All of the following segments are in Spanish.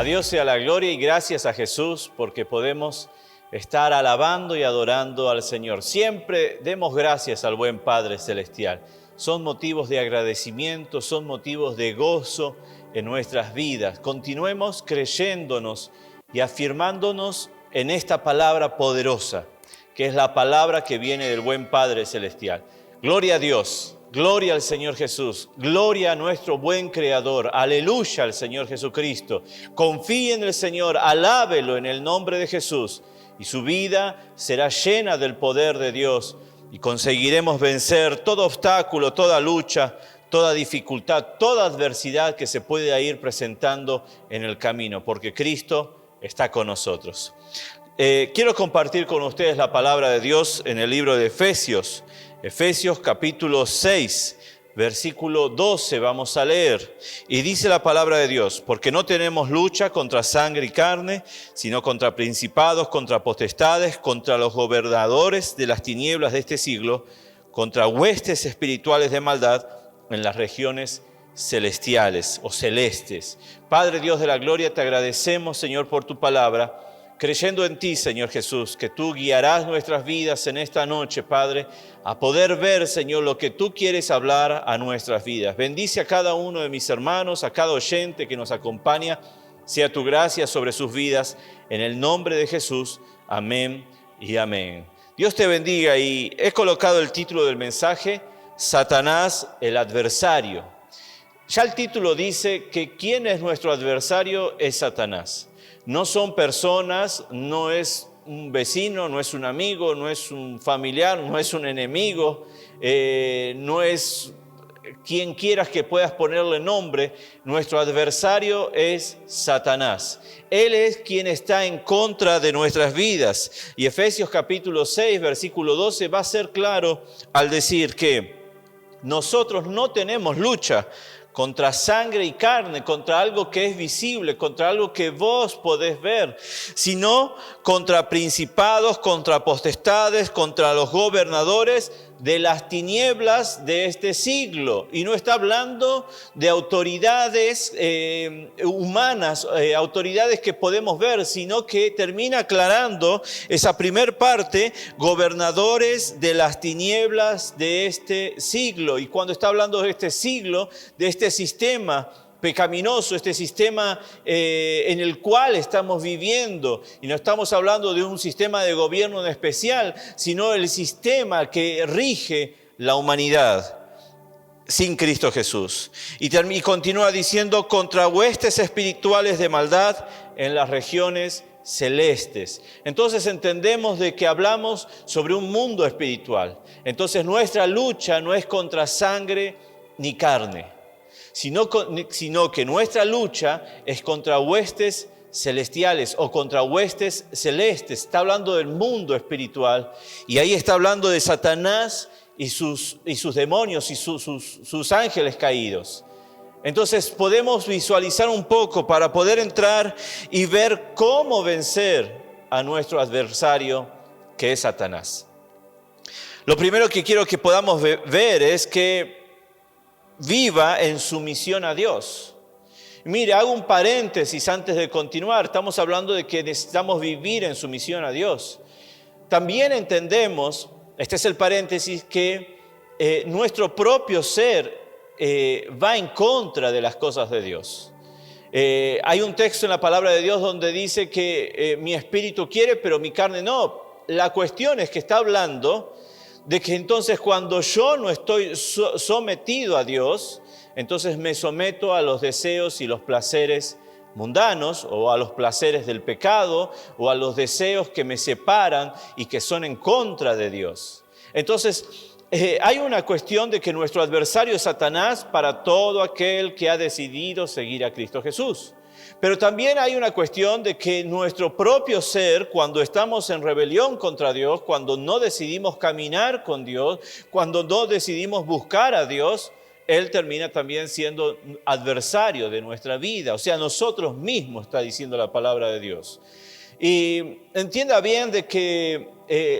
A Dios sea la gloria y gracias a Jesús porque podemos estar alabando y adorando al Señor. Siempre demos gracias al buen Padre Celestial. Son motivos de agradecimiento, son motivos de gozo en nuestras vidas. Continuemos creyéndonos y afirmándonos en esta palabra poderosa, que es la palabra que viene del buen Padre Celestial. Gloria a Dios. Gloria al Señor Jesús, gloria a nuestro buen Creador, aleluya al Señor Jesucristo. Confíe en el Señor, alábelo en el nombre de Jesús y su vida será llena del poder de Dios y conseguiremos vencer todo obstáculo, toda lucha, toda dificultad, toda adversidad que se pueda ir presentando en el camino, porque Cristo está con nosotros. Quiero compartir con ustedes la palabra de Dios en el libro de Efesios. Efesios capítulo 6, versículo 12 vamos a leer. Y dice la palabra de Dios: porque no tenemos lucha contra sangre y carne, sino contra principados, contra potestades, contra los gobernadores de las tinieblas de este siglo, contra huestes espirituales de maldad en las regiones celestiales o celestes. Padre Dios de la gloria, te agradecemos, Señor, por tu palabra, creyendo en ti, Señor Jesús, que tú guiarás nuestras vidas en esta noche, Padre, a poder ver, Señor, lo que tú quieres hablar a nuestras vidas. Bendice a cada uno de mis hermanos, a cada oyente que nos acompaña. Sea tu gracia sobre sus vidas. En el nombre de Jesús, amén y amén. Dios te bendiga y he colocado el título del mensaje, Satanás, el adversario. Ya el título dice que ¿quién es nuestro adversario? Es Satanás. No son personas, no es un vecino, no es un amigo, no es un familiar, no es un enemigo, no es quien quieras que puedas ponerle nombre. Nuestro adversario es Satanás. Él es quien está en contra de nuestras vidas. Y Efesios capítulo 6, versículo 12 va a ser claro al decir que nosotros no tenemos lucha contra sangre y carne, contra algo que es visible, contra algo que vos podés ver, sino contra principados, contra potestades, contra los gobernadores de las tinieblas de este siglo. Y no está hablando de autoridades humanas, autoridades que podemos ver, sino que termina aclarando esa primer parte, gobernadores de las tinieblas de este siglo. Y cuando está hablando de este siglo, de este sistema pecaminoso, este sistema en el cual estamos viviendo, y no estamos hablando de un sistema de gobierno en especial, sino el sistema que rige la humanidad sin Cristo Jesús. Y continúa diciendo, contra huestes espirituales de maldad en las regiones celestes. Entonces entendemos de que hablamos sobre un mundo espiritual. Entonces nuestra lucha no es contra sangre ni carne, sino que nuestra lucha es contra huestes celestiales o contra huestes celestes. Está hablando del mundo espiritual y ahí está hablando de Satanás y sus demonios y sus ángeles caídos. Entonces podemos visualizar un poco para poder entrar y ver cómo vencer a nuestro adversario, que es Satanás. Lo primero que quiero que podamos ver es que viva en sumisión a Dios. Mire, hago un paréntesis antes de continuar. Estamos hablando de que necesitamos vivir en sumisión a Dios. También entendemos, este es el paréntesis, que nuestro propio ser va en contra de las cosas de Dios. Hay un texto en la palabra de Dios donde dice que mi espíritu quiere, pero mi carne no. La cuestión es que está hablando de que entonces cuando yo no estoy sometido a Dios, entonces me someto a los deseos y los placeres mundanos o a los placeres del pecado o a los deseos que me separan y que son en contra de Dios. Entonces hay una cuestión de que nuestro adversario es Satanás para todo aquel que ha decidido seguir a Cristo Jesús. Pero también hay una cuestión de que nuestro propio ser, cuando estamos en rebelión contra Dios, cuando no decidimos caminar con Dios, cuando no decidimos buscar a Dios, Él termina también siendo adversario de nuestra vida. O sea, nosotros mismos, está diciendo la palabra de Dios. Y entienda bien de que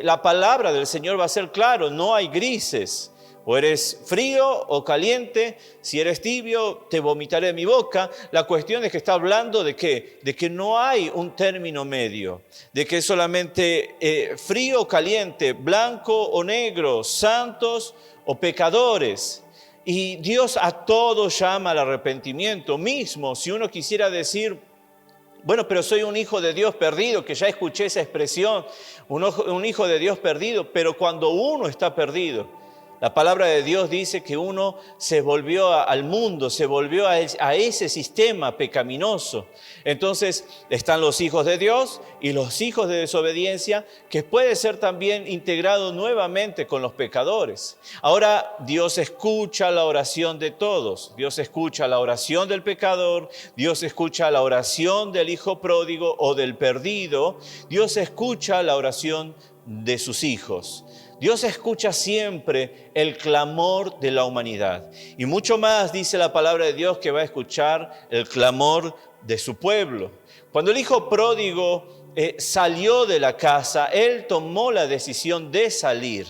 la palabra del Señor va a ser claro, no hay grises. O eres frío o caliente, si eres tibio, te vomitaré de mi boca. La cuestión es que está hablando de ¿qué? De que no hay un término medio, de que es solamente frío o caliente, blanco o negro, santos o pecadores. Y Dios a todos llama al arrepentimiento. Mismo, si uno quisiera decir, bueno, pero soy un hijo de Dios perdido, que ya escuché esa expresión, un hijo de Dios perdido, pero cuando uno está perdido, la palabra de Dios dice que uno se volvió al mundo, se volvió a ese sistema pecaminoso. Entonces están los hijos de Dios y los hijos de desobediencia, que puede ser también integrado nuevamente con los pecadores. Ahora Dios escucha la oración de todos. Dios escucha la oración del pecador, Dios escucha la oración del hijo pródigo o del perdido, Dios escucha la oración de sus hijos. Dios escucha siempre el clamor de la humanidad. Y mucho más dice la palabra de Dios que va a escuchar el clamor de su pueblo. Cuando el hijo pródigo salió de la casa, él tomó la decisión de salir.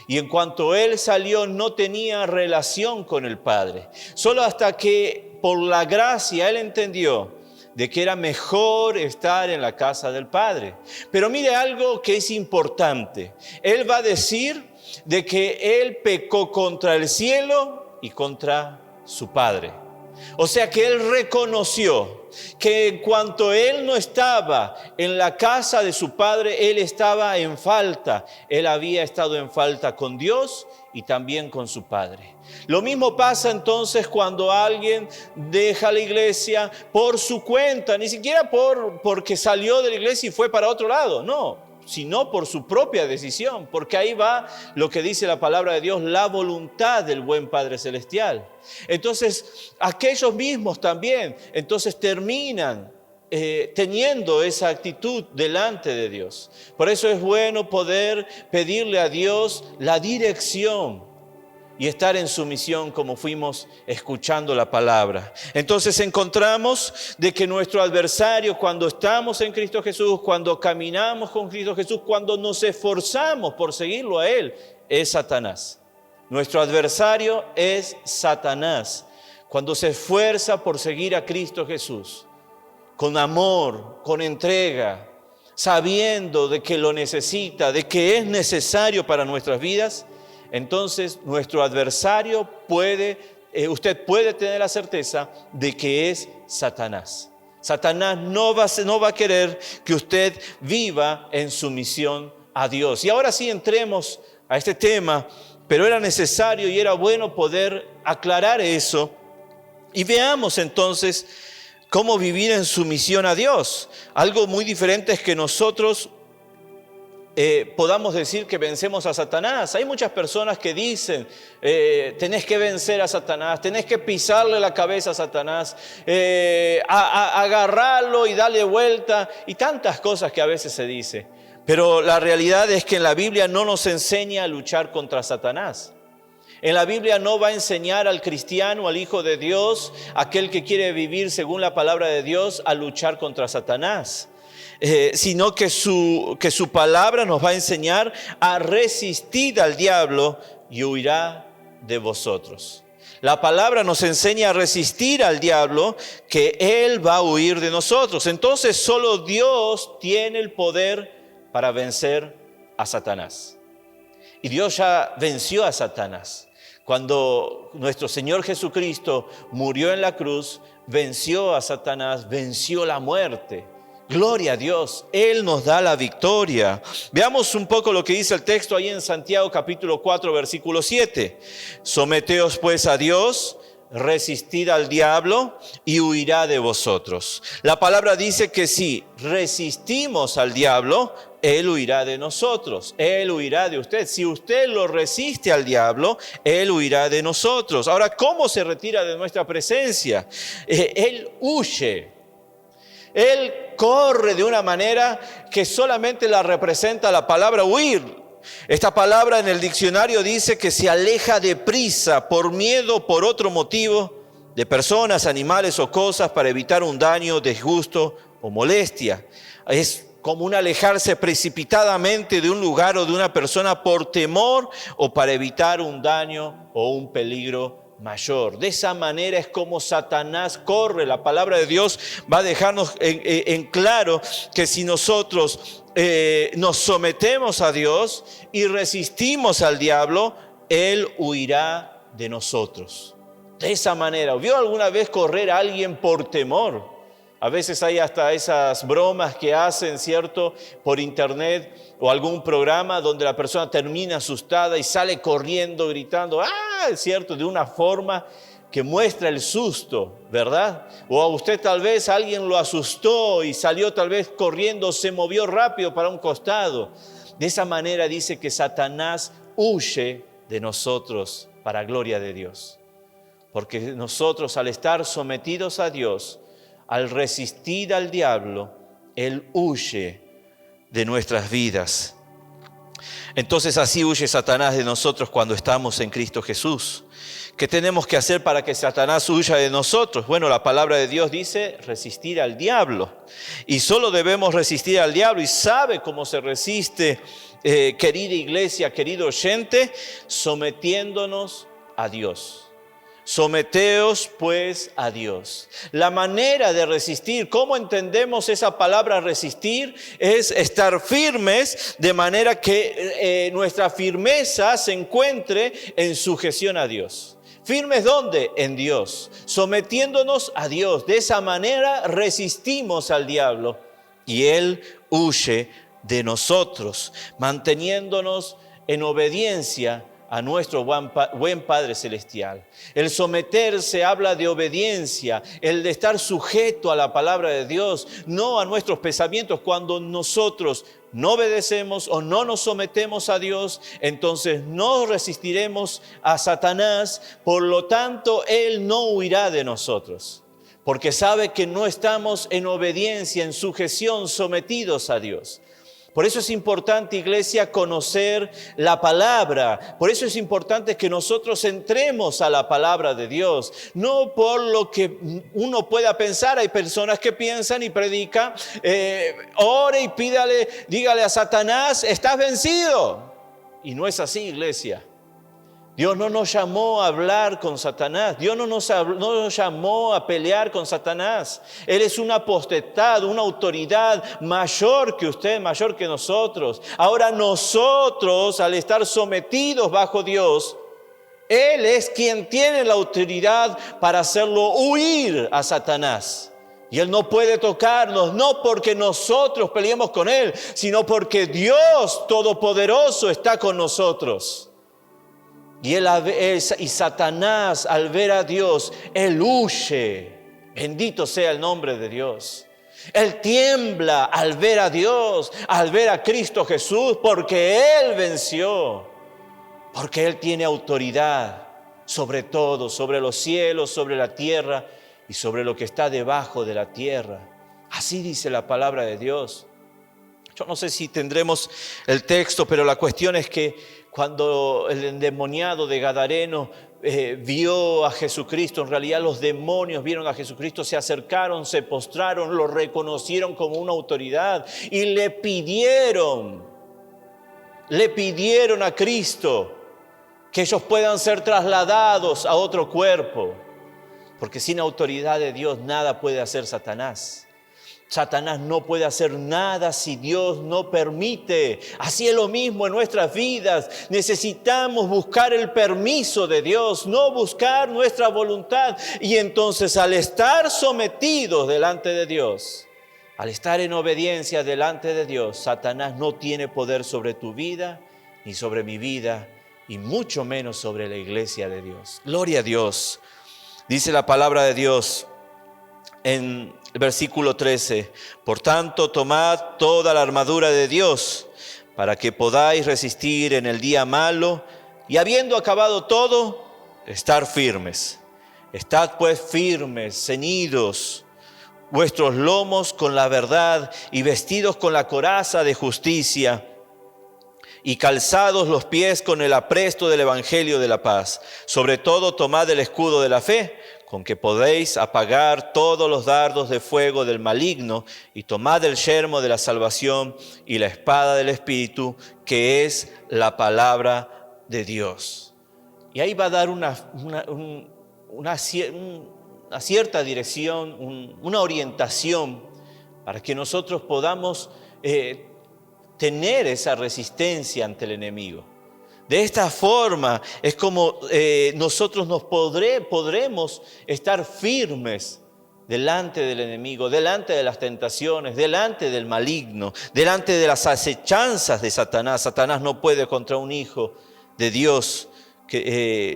Y en cuanto él salió, no tenía relación con el Padre. Solo hasta que por la gracia él entendió de que era mejor estar en la casa del Padre. Pero mire algo que es importante. Él va a decir de que él pecó contra el cielo y contra su Padre. O sea que él reconoció que en cuanto él no estaba en la casa de su Padre, él estaba en falta. Él había estado en falta con Dios y también con su Padre. Lo mismo pasa entonces cuando alguien deja la iglesia por su cuenta, ni siquiera porque salió de la iglesia y fue para otro lado, no, sino por su propia decisión, porque ahí va lo que dice la palabra de Dios, la voluntad del buen Padre Celestial. Entonces, aquellos mismos también, entonces terminan teniendo esa actitud delante de Dios. Por eso es bueno poder pedirle a Dios la dirección y estar en sumisión como fuimos escuchando la palabra. Entonces encontramos de que nuestro adversario, cuando estamos en Cristo Jesús, cuando caminamos con Cristo Jesús, cuando nos esforzamos por seguirlo a Él, es Satanás. Nuestro adversario es Satanás. Cuando se esfuerza por seguir a Cristo Jesús, con amor, con entrega, sabiendo de que lo necesita, de que es necesario para nuestras vidas, entonces nuestro adversario usted puede tener la certeza de que es Satanás. Satanás no va a querer que usted viva en sumisión a Dios. Y ahora sí entremos a este tema, pero era necesario y era bueno poder aclarar eso. Y veamos entonces cómo vivir en sumisión a Dios. Algo muy diferente es que nosotros podamos decir que vencemos a Satanás. Hay muchas personas que dicen, tenés que vencer a Satanás, tenés que pisarle la cabeza a Satanás, agarrarlo y darle vuelta, y tantas cosas que a veces se dice. Pero la realidad es que en la Biblia no nos enseña a luchar contra Satanás. En la Biblia no va a enseñar al cristiano, al Hijo de Dios, aquel que quiere vivir según la palabra de Dios, a luchar contra Satanás. Sino que su palabra nos va a enseñar a resistir al diablo y huirá de vosotros. La palabra nos enseña a resistir al diablo, que él va a huir de nosotros. Entonces solo Dios tiene el poder para vencer a Satanás. Y Dios ya venció a Satanás. Cuando nuestro Señor Jesucristo murió en la cruz, venció a Satanás, venció la muerte. Gloria a Dios, Él nos da la victoria. Veamos un poco lo que dice el texto ahí en Santiago capítulo 4, versículo 7. Someteos pues a Dios, resistid al diablo y huirá de vosotros. La palabra dice que si resistimos al diablo, Él huirá de nosotros, Él huirá de usted. Si usted lo resiste al diablo, Él huirá de nosotros. Ahora, ¿cómo se retira de nuestra presencia? Él huye. Él corre de una manera que solamente la representa la palabra huir. Esta palabra en el diccionario dice que se aleja deprisa por miedo, por otro motivo, de personas, animales o cosas para evitar un daño, disgusto o molestia. Es como un alejarse precipitadamente de un lugar o de una persona por temor o para evitar un daño o un peligro mayor. De esa manera es como Satanás corre. La palabra de Dios va a dejarnos en claro que si nosotros nos sometemos a Dios y resistimos al diablo, Él huirá de nosotros. De esa manera, ¿vio alguna vez correr a alguien por temor? A veces hay hasta esas bromas que hacen, ¿cierto?, por internet o algún programa donde la persona termina asustada y sale corriendo, gritando, ¡ah!, es cierto, de una forma que muestra el susto, ¿verdad? O a usted tal vez alguien lo asustó y salió tal vez corriendo, se movió rápido para un costado. De esa manera dice que Satanás huye de nosotros para gloria de Dios. Porque nosotros al estar sometidos a Dios, al resistir al diablo, Él huye de nuestras vidas. Entonces así huye Satanás de nosotros cuando estamos en Cristo Jesús. ¿Qué tenemos que hacer para que Satanás huya de nosotros? Bueno, la palabra de Dios dice resistir al diablo. Y solo debemos resistir al diablo. ¿Y sabe cómo se resiste, querida iglesia, querido oyente? Sometiéndonos a Dios. Someteos pues a Dios. La manera de resistir, ¿cómo entendemos esa palabra resistir? Es estar firmes de manera que nuestra firmeza se encuentre en sujeción a Dios. ¿Firmes dónde? En Dios. Sometiéndonos a Dios. De esa manera resistimos al diablo y Él huye de nosotros, manteniéndonos en obediencia a nuestro buen Padre Celestial. El someterse habla de obediencia, el de estar sujeto a la palabra de Dios, no a nuestros pensamientos. Cuando nosotros no obedecemos o no nos sometemos a Dios, entonces no resistiremos a Satanás, por lo tanto, Él no huirá de nosotros, porque sabe que no estamos en obediencia, en sujeción, sometidos a Dios. Por eso es importante, iglesia, conocer la palabra. Por eso es importante que nosotros entremos a la palabra de Dios. No por lo que uno pueda pensar. Hay personas que piensan y predican, ore y dígale a Satanás, estás vencido. Y no es así, iglesia. Dios no nos llamó a hablar con Satanás. Dios no nos llamó a pelear con Satanás. Él es una potestad, una autoridad mayor que usted, mayor que nosotros. Ahora nosotros, al estar sometidos bajo Dios, Él es quien tiene la autoridad para hacerlo huir a Satanás. Y Él no puede tocarnos, no porque nosotros peleemos con Él, sino porque Dios Todopoderoso está con nosotros. Y Satanás, al ver a Dios, él huye. Bendito sea el nombre de Dios. Él tiembla al ver a Dios, al ver a Cristo Jesús, porque Él venció. Porque Él tiene autoridad sobre todo, sobre los cielos, sobre la tierra y sobre lo que está debajo de la tierra. Así dice la palabra de Dios. Yo no sé si tendremos el texto, pero la cuestión es que cuando el endemoniado de Gadareno vio a Jesucristo, en realidad los demonios vieron a Jesucristo, se acercaron, se postraron, lo reconocieron como una autoridad y le pidieron a Cristo que ellos puedan ser trasladados a otro cuerpo, porque sin autoridad de Dios nada puede hacer Satanás. Satanás no puede hacer nada si Dios no permite. Así es lo mismo en nuestras vidas. Necesitamos buscar el permiso de Dios, no buscar nuestra voluntad. Y entonces al estar sometidos delante de Dios, al estar en obediencia delante de Dios, Satanás no tiene poder sobre tu vida, ni sobre mi vida, y mucho menos sobre la iglesia de Dios. Gloria a Dios. Dice la palabra de Dios en el versículo 13, por tanto, tomad toda la armadura de Dios para que podáis resistir en el día malo y habiendo acabado todo, estar firmes. Estad pues firmes, ceñidos vuestros lomos con la verdad y vestidos con la coraza de justicia y calzados los pies con el apresto del evangelio de la paz. Sobre todo tomad el escudo de la fe, con que podéis apagar todos los dardos de fuego del maligno, y tomad el yelmo de la salvación y la espada del Espíritu, que es la palabra de Dios. Y ahí va a dar una cierta dirección, una orientación para que nosotros podamos tener esa resistencia ante el enemigo. De esta forma es como nosotros podremos estar firmes delante del enemigo, delante de las tentaciones, delante del maligno, delante de las acechanzas de Satanás. Satanás no puede contra un hijo de Dios,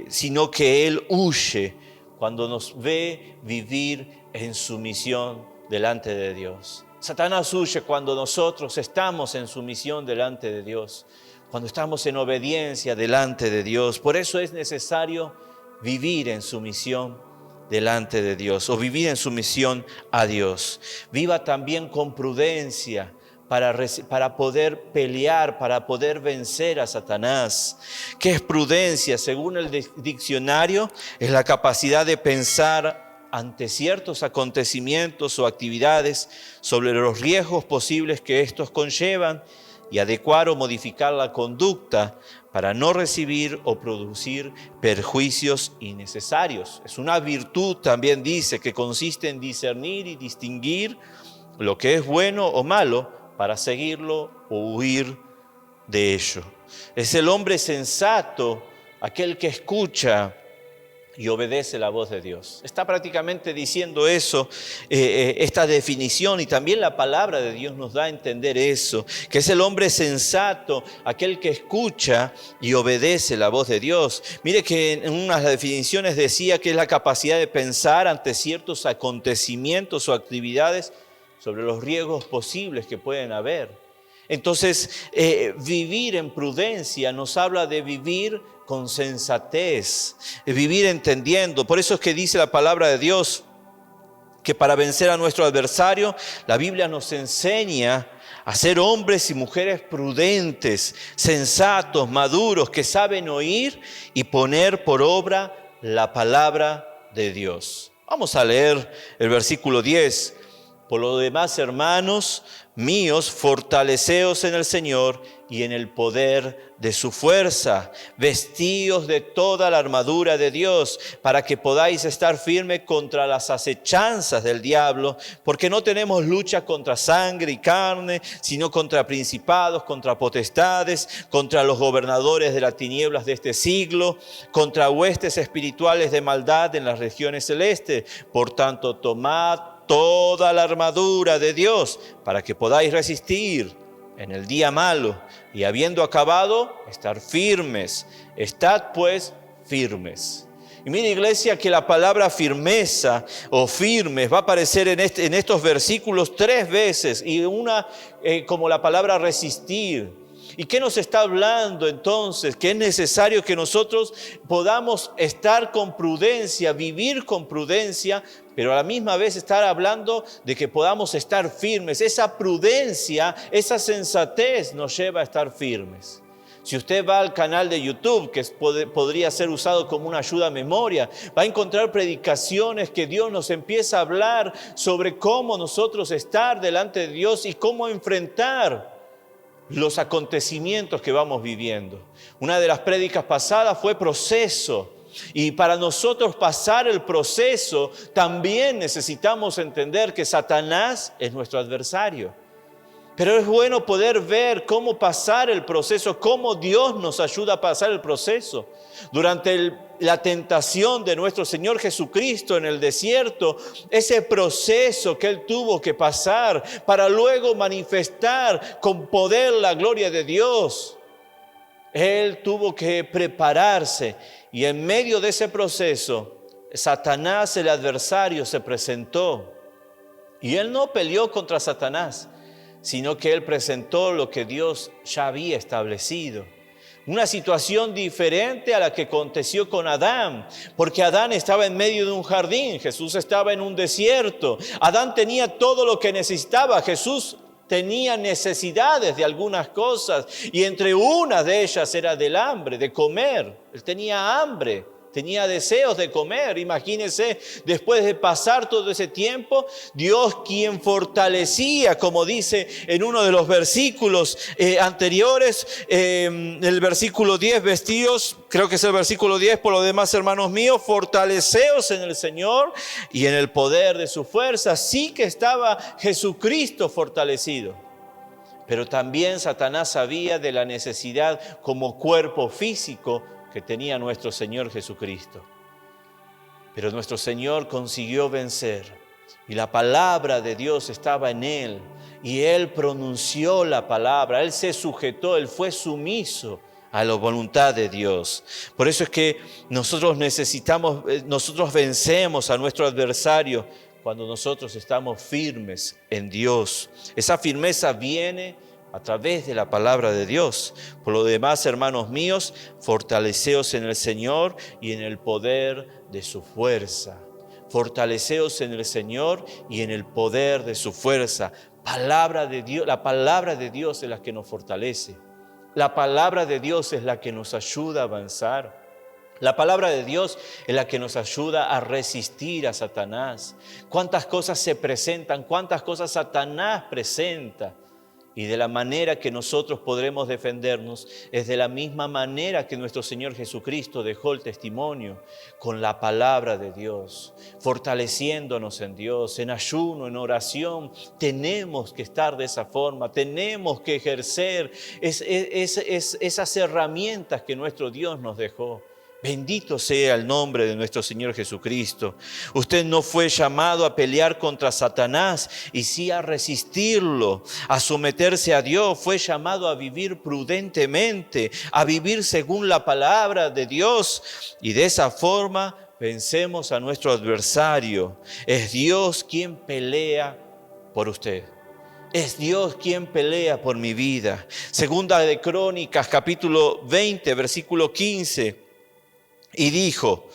sino que él huye cuando nos ve vivir en sumisión delante de Dios. Satanás huye cuando nosotros estamos en sumisión delante de Dios, cuando estamos en obediencia delante de Dios. Por eso es necesario vivir en sumisión delante de Dios, o vivir en sumisión a Dios. Viva también con prudencia para poder pelear, para poder vencer a Satanás. ¿Qué es prudencia? Según el diccionario, es la capacidad de pensar ante ciertos acontecimientos o actividades sobre los riesgos posibles que estos conllevan, y adecuar o modificar la conducta para no recibir o producir perjuicios innecesarios. Es una virtud, también dice, que consiste en discernir y distinguir lo que es bueno o malo para seguirlo o huir de ello. Es el hombre sensato, aquel que escucha y obedece la voz de Dios. Está prácticamente diciendo eso, esta definición, y también la palabra de Dios nos da a entender eso, que es el hombre sensato, aquel que escucha y obedece la voz de Dios. Mire que en unas definiciones decía que es la capacidad de pensar ante ciertos acontecimientos o actividades sobre los riesgos posibles que pueden haber. Entonces, vivir en prudencia nos habla de vivir con sensatez, vivir entendiendo. Por eso es que dice la palabra de Dios que para vencer a nuestro adversario, la Biblia nos enseña a ser hombres y mujeres prudentes, sensatos, maduros, que saben oír y poner por obra la palabra de Dios. Vamos a leer el versículo 10. Por lo demás, hermanos míos, fortaleceos en el Señor y en el poder de su fuerza. Vestíos de toda la armadura de Dios, para que podáis estar firmes contra las acechanzas del diablo, porque no tenemos lucha contra sangre y carne, sino contra principados, contra potestades, contra los gobernadores de las tinieblas de este siglo, contra huestes espirituales de maldad en las regiones celestes. Por tanto, tomad toda la armadura de Dios para que podáis resistir en el día malo, y habiendo acabado, estar firmes. Estad pues firmes. Y mira, iglesia, que la palabra firmeza o firmes va a aparecer en estos versículos 3 veces, y una como la palabra resistir. ¿Y qué nos está hablando entonces? Que es necesario que nosotros podamos estar con prudencia, vivir con prudencia, pero a la misma vez estar hablando de que podamos estar firmes. Esa prudencia, esa sensatez nos lleva a estar firmes. Si usted va al canal de YouTube, que podría ser usado como una ayuda a memoria, va a encontrar predicaciones que Dios nos empieza a hablar sobre cómo nosotros estar delante de Dios y cómo enfrentar los acontecimientos que vamos viviendo. Una de las prédicas pasadas fue proceso. Y para nosotros pasar el proceso, también necesitamos entender que Satanás es nuestro adversario. Pero es bueno poder ver cómo pasar el proceso, cómo Dios nos ayuda a pasar el proceso. Durante la tentación de nuestro Señor Jesucristo en el desierto, ese proceso que Él tuvo que pasar para luego manifestar con poder la gloria de Dios. Él tuvo que prepararse, y en medio de ese proceso, Satanás, el adversario, se presentó. Y Él no peleó contra Satanás, sino que Él presentó lo que Dios ya había establecido. Una situación diferente a la que aconteció con Adán, porque Adán estaba en medio de un jardín, Jesús estaba en un desierto. Adán tenía todo lo que necesitaba, Jesús tenía necesidades de algunas cosas, y entre unas de ellas era del hambre, de comer. Él tenía hambre, tenía deseos de comer. Imagínense, después de pasar todo ese tiempo, Dios quien fortalecía, como dice en uno de los versículos anteriores, el versículo 10, vestidos, creo que es el versículo 10, por lo demás, hermanos míos, fortaleceos en el Señor y en el poder de su fuerza. Sí que estaba Jesucristo fortalecido. Pero también Satanás sabía de la necesidad como cuerpo físico que tenía nuestro Señor Jesucristo. Pero nuestro Señor consiguió vencer y la palabra de Dios estaba en Él y Él pronunció la palabra, Él se sujetó, Él fue sumiso a la voluntad de Dios. Por eso es que nosotros vencemos a nuestro adversario cuando nosotros estamos firmes en Dios. Esa firmeza viene a través de la palabra de Dios. Por lo demás, hermanos míos, fortaleceos en el Señor y en el poder de su fuerza. Fortaleceos en el Señor y en el poder de su fuerza. Palabra de Dios, la palabra de Dios es la que nos fortalece. La palabra de Dios es la que nos ayuda a avanzar. La palabra de Dios es la que nos ayuda a resistir a Satanás. Cuántas cosas se presentan, cuántas cosas Satanás presenta. Y de la manera que nosotros podremos defendernos es de la misma manera que nuestro Señor Jesucristo dejó el testimonio, con la palabra de Dios, fortaleciéndonos en Dios, en ayuno, en oración. Tenemos que estar de esa forma, tenemos que ejercer esas herramientas que nuestro Dios nos dejó. Bendito sea el nombre de nuestro Señor Jesucristo. Usted no fue llamado a pelear contra Satanás y sí a resistirlo, a someterse a Dios. Fue llamado a vivir prudentemente, a vivir según la palabra de Dios. Y de esa forma vencemos a nuestro adversario. Es Dios quien pelea por usted. Es Dios quien pelea por mi vida. Segunda de Crónicas, capítulo 20, versículo 15. Y dijo: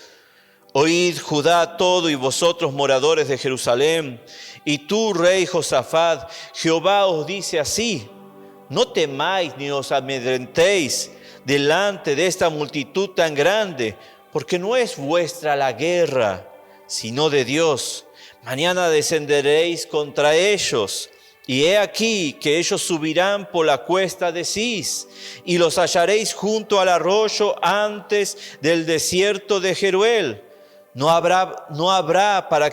oíd Judá todo y vosotros moradores de Jerusalén, y tú, rey Josafat, Jehová os dice así: no temáis ni os amedrentéis delante de esta multitud tan grande, porque no es vuestra la guerra, sino de Dios. Mañana descenderéis contra ellos. Y he aquí que ellos subirán por la cuesta de Cis, y los hallaréis junto al arroyo antes del desierto de Jeruel. No habrá para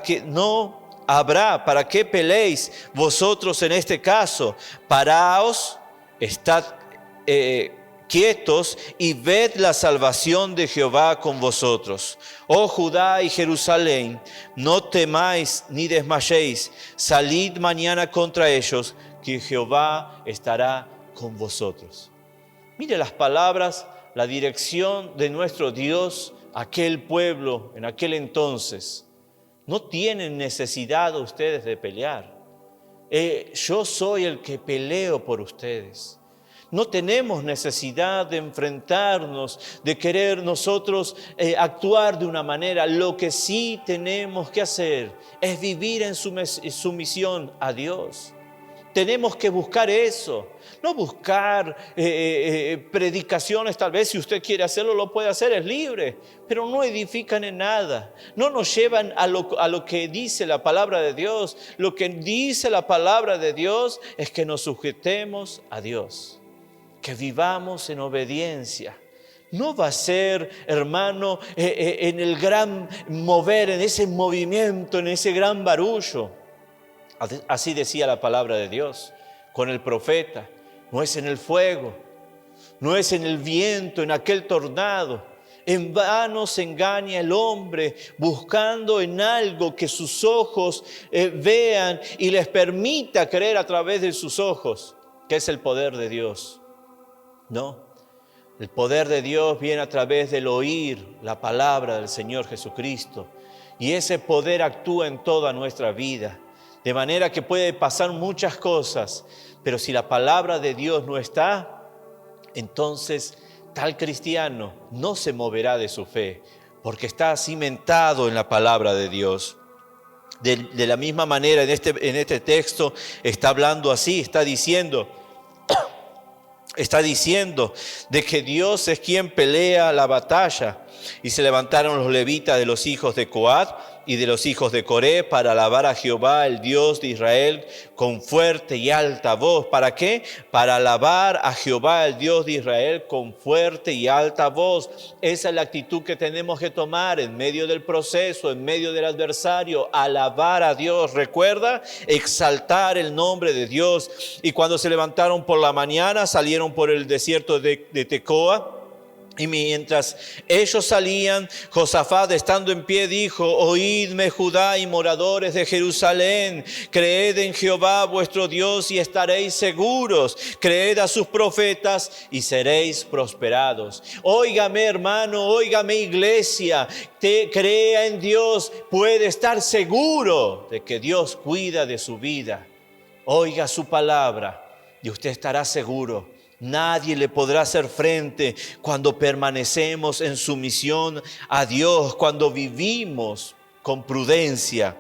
que peleéis vosotros en este caso. Paraos, estad quietos y ved la salvación de Jehová con vosotros. Oh Judá y Jerusalén, no temáis ni desmayéis. Salid mañana contra ellos, que Jehová estará con vosotros. Mire las palabras, la dirección de nuestro Dios a aquel pueblo en aquel entonces. No tienen necesidad ustedes de pelear. Yo soy el que peleo por ustedes. No tenemos necesidad de enfrentarnos, de querer nosotros actuar de una manera. Lo que sí tenemos que hacer es vivir en sumisión a Dios. Tenemos que buscar eso, no buscar predicaciones. Tal vez si usted quiere hacerlo, lo puede hacer, es libre, pero no edifican en nada, no nos llevan a lo que dice la palabra de Dios. Lo que dice la palabra de Dios es que nos sujetemos a Dios, que vivamos en obediencia. No va a ser, hermano, en el gran mover, en ese movimiento, en ese gran barullo. Así decía la palabra de Dios con el profeta. No es en el fuego, no es en el viento, en aquel tornado. En vano se engaña el hombre buscando en algo que sus ojos vean y les permita creer a través de sus ojos, que es el poder de Dios. No, el poder de Dios viene a través del oír la palabra del Señor Jesucristo. Y ese poder actúa en toda nuestra vida. De manera que puede pasar muchas cosas, pero si la palabra de Dios no está, entonces tal cristiano no se moverá de su fe, porque está cimentado en la palabra de Dios. De la misma manera, en este texto está hablando así, está diciendo: está diciendo de que Dios es quien pelea la batalla. Y se levantaron los levitas de los hijos de Coat y de los hijos de Coré para alabar a Jehová, el Dios de Israel, con fuerte y alta voz. ¿Para qué? Para alabar a Jehová, el Dios de Israel, con fuerte y alta voz. Esa es la actitud que tenemos que tomar en medio del proceso, en medio del adversario. Alabar a Dios. Recuerda, exaltar el nombre de Dios. Y cuando se levantaron por la mañana, salieron por el desierto de Tecoa. Y mientras ellos salían, Josafat, estando en pie, dijo: oídme, Judá y moradores de Jerusalén, creed en Jehová vuestro Dios y estaréis seguros. Creed a sus profetas y seréis prosperados. Óigame, hermano, óigame, iglesia, crea en Dios, puede estar seguro de que Dios cuida de su vida. Oiga su palabra y usted estará seguro. Nadie le podrá hacer frente cuando permanecemos en sumisión a Dios, cuando vivimos con prudencia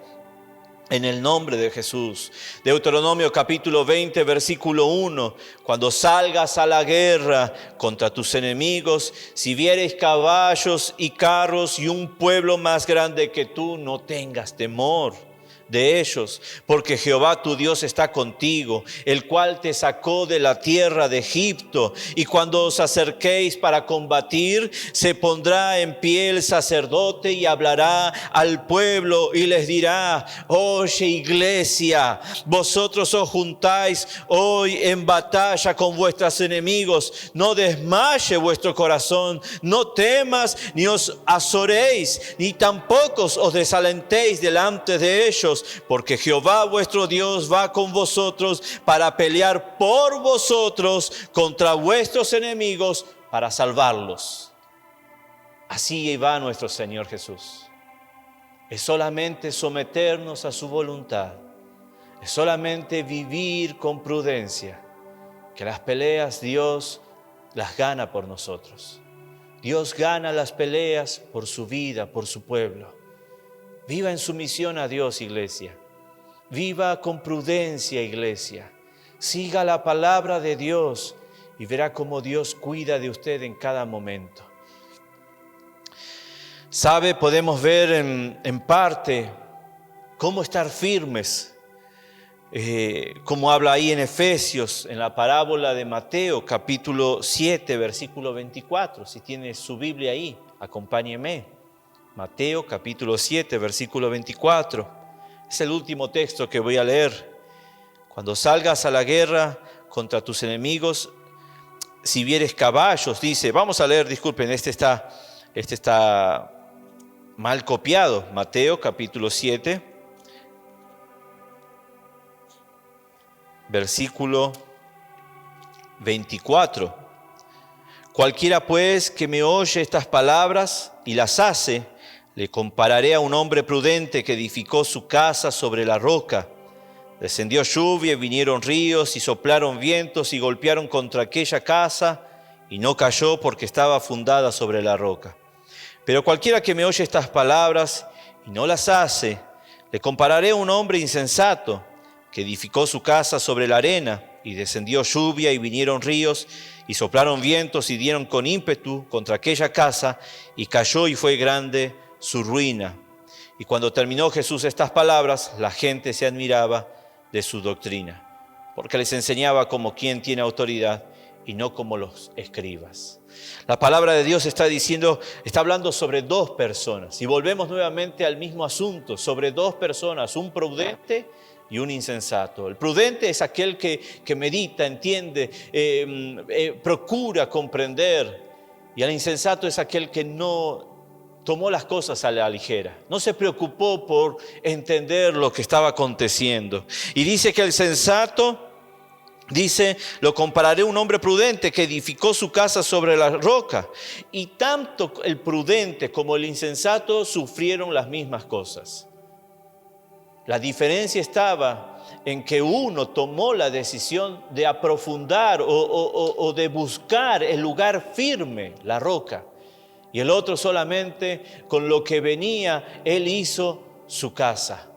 en el nombre de Jesús. Deuteronomio capítulo 20, versículo 1. Cuando salgas a la guerra contra tus enemigos, si vieres caballos y carros y un pueblo más grande que tú, no tengas temor de ellos, porque Jehová tu Dios está contigo, el cual te sacó de la tierra de Egipto. Y cuando os acerquéis para combatir, se pondrá en pie el sacerdote y hablará al pueblo y les dirá: oye, iglesia, vosotros os juntáis hoy en batalla con vuestros enemigos. No desmaye vuestro corazón, no temas ni os azoréis, ni tampoco os desalentéis delante de ellos, porque Jehová vuestro Dios va con vosotros para pelear por vosotros contra vuestros enemigos, para salvarlos. Así va nuestro Señor Jesús. Es solamente someternos a su voluntad, es solamente vivir con prudencia, que las peleas Dios las gana por nosotros. Dios gana las peleas por su vida, por su pueblo. Viva en sumisión a Dios, iglesia. Viva con prudencia, iglesia. Siga la palabra de Dios y verá cómo Dios cuida de usted en cada momento. Sabe, podemos ver en parte cómo estar firmes, como habla ahí en Efesios, en la parábola de Mateo, capítulo 7, versículo 24. Si tiene su Biblia ahí, acompáñeme. Mateo capítulo 7, versículo 24. Es el último texto que voy a leer. Cuando salgas a la guerra contra tus enemigos, si vieres caballos, dice, vamos a leer, disculpen, este está mal copiado. Mateo capítulo 7, versículo 24. Cualquiera pues que me oye estas palabras y las hace, le compararé a un hombre prudente que edificó su casa sobre la roca. Descendió lluvia y vinieron ríos y soplaron vientos y golpearon contra aquella casa y no cayó porque estaba fundada sobre la roca. Pero cualquiera que me oye estas palabras y no las hace, le compararé a un hombre insensato que edificó su casa sobre la arena y descendió lluvia y vinieron ríos y soplaron vientos y dieron con ímpetu contra aquella casa y cayó y fue grande su ruina. Y cuando terminó Jesús estas palabras, la gente se admiraba de su doctrina, porque les enseñaba como quien tiene autoridad y no como los escribas. La palabra de Dios está hablando sobre dos personas. Y volvemos nuevamente al mismo asunto, sobre dos personas, un prudente y un insensato. El prudente es aquel que medita, entiende, procura comprender. Y el insensato es aquel que no tomó las cosas a la ligera, no se preocupó por entender lo que estaba aconteciendo. Y dice que el sensato, dice, lo compararé a un hombre prudente que edificó su casa sobre la roca. Y tanto el prudente como el insensato sufrieron las mismas cosas. La diferencia estaba en que uno tomó la decisión de aprofundar o de buscar el lugar firme, la roca. Y el otro solamente con lo que venía, él hizo su casa.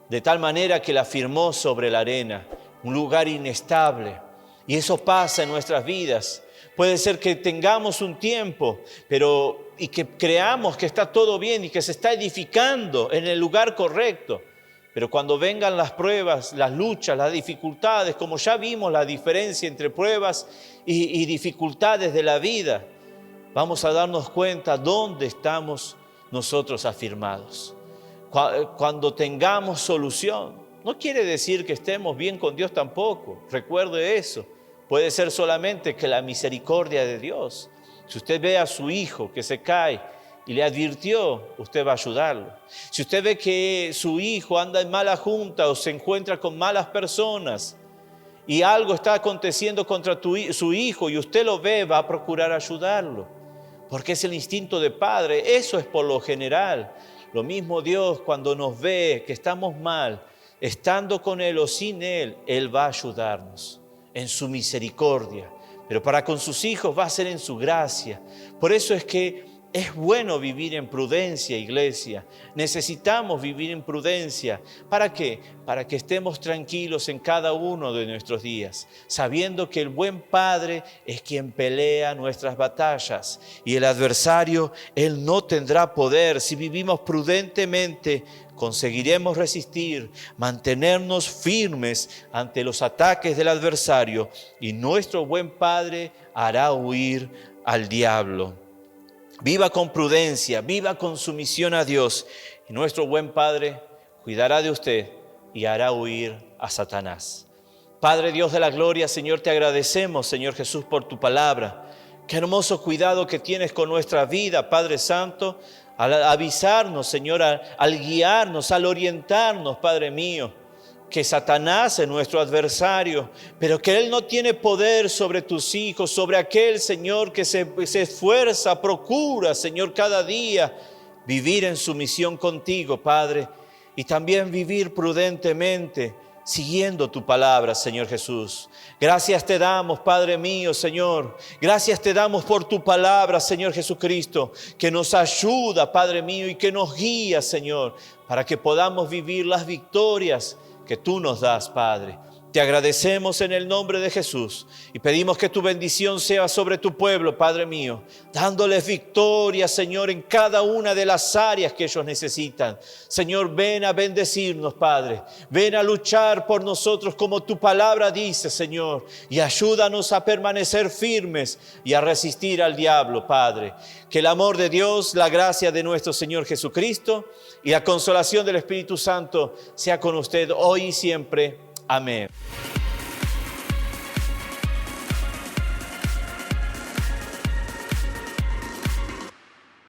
De tal manera que la firmó sobre la arena, un lugar inestable. Y eso pasa en nuestras vidas. Puede ser que tengamos un tiempo, y que creamos que está todo bien y que se está edificando en el lugar correcto. Pero cuando vengan las pruebas, las luchas, las dificultades, como ya vimos la diferencia entre pruebas y dificultades de la vida, vamos a darnos cuenta dónde estamos nosotros afirmados. Cuando tengamos solución, no quiere decir que estemos bien con Dios tampoco. Recuerde eso. Puede ser solamente que la misericordia de Dios. Si usted ve a su hijo que se cae y le advirtió, usted va a ayudarlo. Si usted ve que su hijo anda en mala junta o se encuentra con malas personas y algo está aconteciendo contra su hijo y usted lo ve, va a procurar ayudarlo. Porque es el instinto de padre. Eso es por lo general. Lo mismo Dios, cuando nos ve que estamos mal, estando con Él o sin Él, Él va a ayudarnos en su misericordia. Pero para con sus hijos va a ser en su gracia. Por eso es que es bueno vivir en prudencia, iglesia. Necesitamos vivir en prudencia. ¿Para qué? Para que estemos tranquilos en cada uno de nuestros días, sabiendo que el buen Padre es quien pelea nuestras batallas y el adversario, él no tendrá poder. Si vivimos prudentemente, conseguiremos resistir, mantenernos firmes ante los ataques del adversario y nuestro buen Padre hará huir al diablo. Viva con prudencia, viva con sumisión a Dios y nuestro buen Padre cuidará de usted y hará huir a Satanás. Padre Dios de la gloria, Señor, te agradecemos, Señor Jesús, por tu palabra. Qué hermoso cuidado que tienes con nuestra vida, Padre Santo, al avisarnos, Señor, al guiarnos, al orientarnos, Padre mío, que Satanás es nuestro adversario, pero que Él no tiene poder sobre tus hijos, sobre aquel, Señor, que se esfuerza, procura, Señor, cada día vivir en sumisión contigo, Padre, y también vivir prudentemente, siguiendo tu palabra, Señor Jesús. Gracias te damos, Padre mío, Señor. Gracias te damos por tu palabra, Señor Jesucristo, que nos ayuda, Padre mío, y que nos guía, Señor, para que podamos vivir las victorias que tú nos das, Padre. Te agradecemos en el nombre de Jesús y pedimos que tu bendición sea sobre tu pueblo, Padre mío, dándoles victoria, Señor, en cada una de las áreas que ellos necesitan. Señor, ven a bendecirnos, Padre. Ven a luchar por nosotros como tu palabra dice, Señor, y ayúdanos a permanecer firmes y a resistir al diablo, Padre. Que el amor de Dios, la gracia de nuestro Señor Jesucristo y la consolación del Espíritu Santo sea con usted hoy y siempre. Amén.